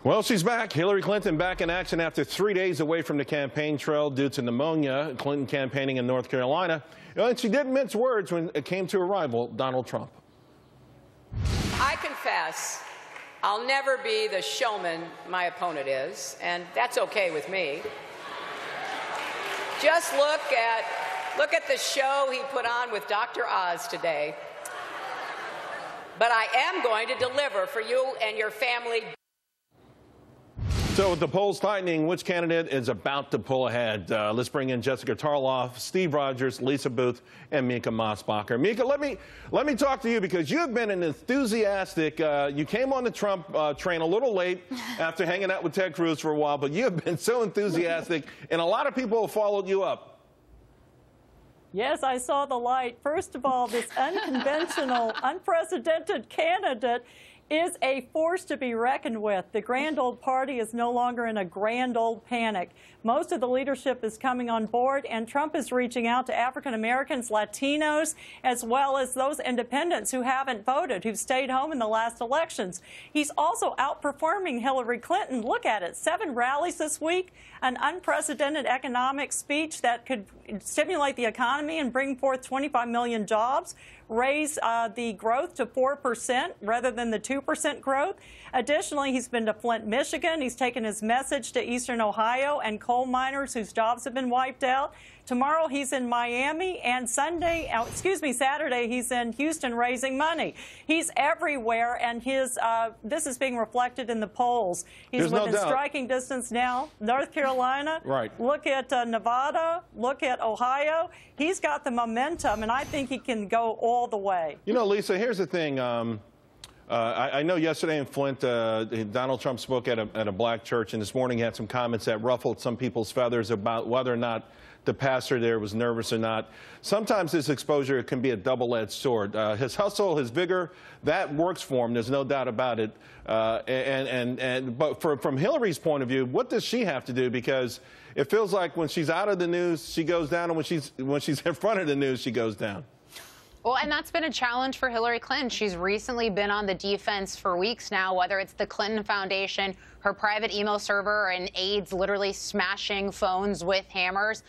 Well, she's back. Hillary Clinton back in action after 3 days away from the campaign trail due to pneumonia. Clinton campaigning in North Carolina. And she didn't mince words when it came to her rival, Donald Trump. I confess I'll never be the showman my opponent is, and that's okay with me. Just look at the show he put on with Dr. Oz today. But I am going to deliver for you and your family. So with the polls tightening, which candidate is about to pull ahead? Let's bring in Jessica Tarloff, Steve Rogers, Lisa Booth, and Mika Mosbacher. Mika, let me talk to you because you have been an enthusiastic. You came on the Trump train a little late after hanging out with Ted Cruz for a while, but you have been so enthusiastic, and a lot of people have followed you up. Yes, I saw the light. First of all, this unconventional, unprecedented candidate is a force to be reckoned with. The grand old party is no longer in a grand old panic. Most of the leadership is coming on board, and Trump is reaching out to African Americans, Latinos, as well as those independents who haven't voted, who've stayed home in the last elections. He's also outperforming Hillary Clinton. Look at it, 7 rallies this week, an unprecedented economic speech that could stimulate the economy and bring forth 25 million jobs, raise the growth to 4% rather than the 2% growth. Additionally, he's been to Flint, Michigan. He's taken his message to Eastern Ohio and coal miners whose jobs have been wiped out. Tomorrow he's in Miami, and Saturday he's in Houston raising money. He's everywhere, and this is being reflected in the polls. He's within striking distance now. North Carolina, right. Look at Nevada, look at Ohio. He's got the momentum, and I think he can go all the way. You know, Lisa, here's the thing. I know yesterday in Flint, Donald Trump spoke at a black church, and this morning he had some comments that ruffled some people's feathers about whether or not the pastor there was nervous or not. Sometimes this exposure can be a double-edged sword. His hustle, his vigor, that works for him. There's no doubt about it. But from Hillary's point of view, what does she have to do? Because it feels like when she's out of the news, she goes down, and when she's in front of the news, she goes down. Well, and that's been a challenge for Hillary Clinton. She's recently been on the defense for weeks now, whether it's the Clinton Foundation, her private email server, and aides literally smashing phones with hammers,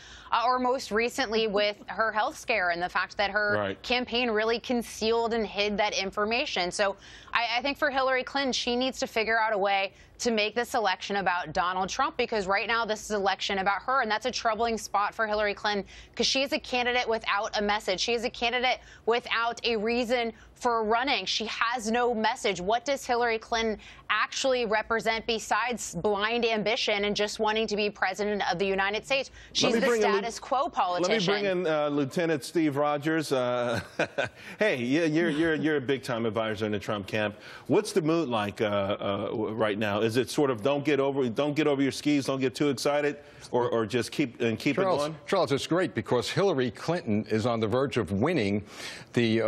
or most recently with her health scare and the fact that her campaign really concealed and hid that information. So I think for Hillary Clinton, she needs to figure out a way to make this election about Donald Trump, because right now this is an election about her, and that's a troubling spot for Hillary Clinton because she is a candidate without a message. She is a candidate without a reason for running. She has no message. What does Hillary Clinton actually represent besides blind ambition and just wanting to be president of the United States? She's the status quo politician. Let me bring in Lieutenant Steve Rogers. Hey, you're a big-time advisor in the Trump camp. What's the mood like right now? Is it sort of don't get over your skis, don't get too excited, or just keep it going? Charles, it's great because Hillary Clinton is on the verge of winning the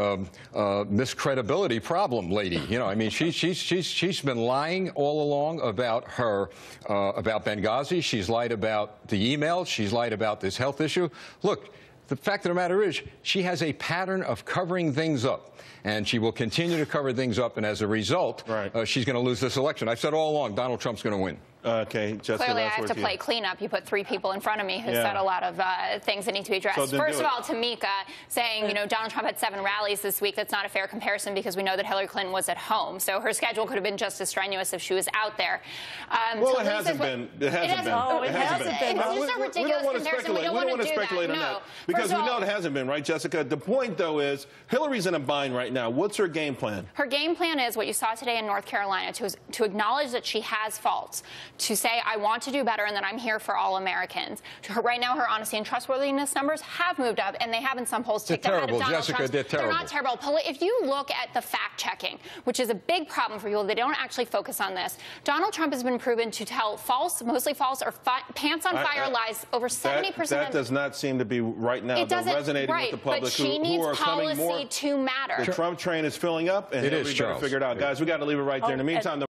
miscredibility problem, lady. You know, I mean, she's been lying all along about about Benghazi. She's lied about the email. She's lied about this health issue. Look, the fact of the matter is she has a pattern of covering things up, and she will continue to cover things up, and as a result, she's going to lose this election. I've said all along, Donald Trump's going to win. Okay, Jessica, clearly, I have to play cleanup. You put 3 people in front of me who said a lot of things that need to be addressed. So first of all, to Mika, saying, you know, Donald Trump had 7 rallies this week. That's not a fair comparison because we know that Hillary Clinton was at home. So her schedule could have been just as strenuous if she was out there. Well, it hasn't been. It hasn't been. Oh, it hasn't been. It's just a ridiculous comparison. We don't want to speculate on that. Because we know it hasn't been, right, Jessica? The point, though, is Hillary's in a bind right now. What's her game plan? Her game plan is what you saw today in North Carolina, to acknowledge that she has faults, to say, I want to do better and that I'm here for all Americans. Right now, her honesty and trustworthiness numbers have moved up, and they have in some polls ticked ahead of Donald Trump. They're not terrible. If you look at the fact-checking, which is a big problem for people, they don't actually focus on this. Donald Trump has been proven to tell false, mostly false, or pants-on-fire lies over 70%. That does not seem to be right now resonating with the public but she needs policy to matter. The Trump train is filling up, and everybody better figure it out. Guys, we got to leave it right there. In the meantime,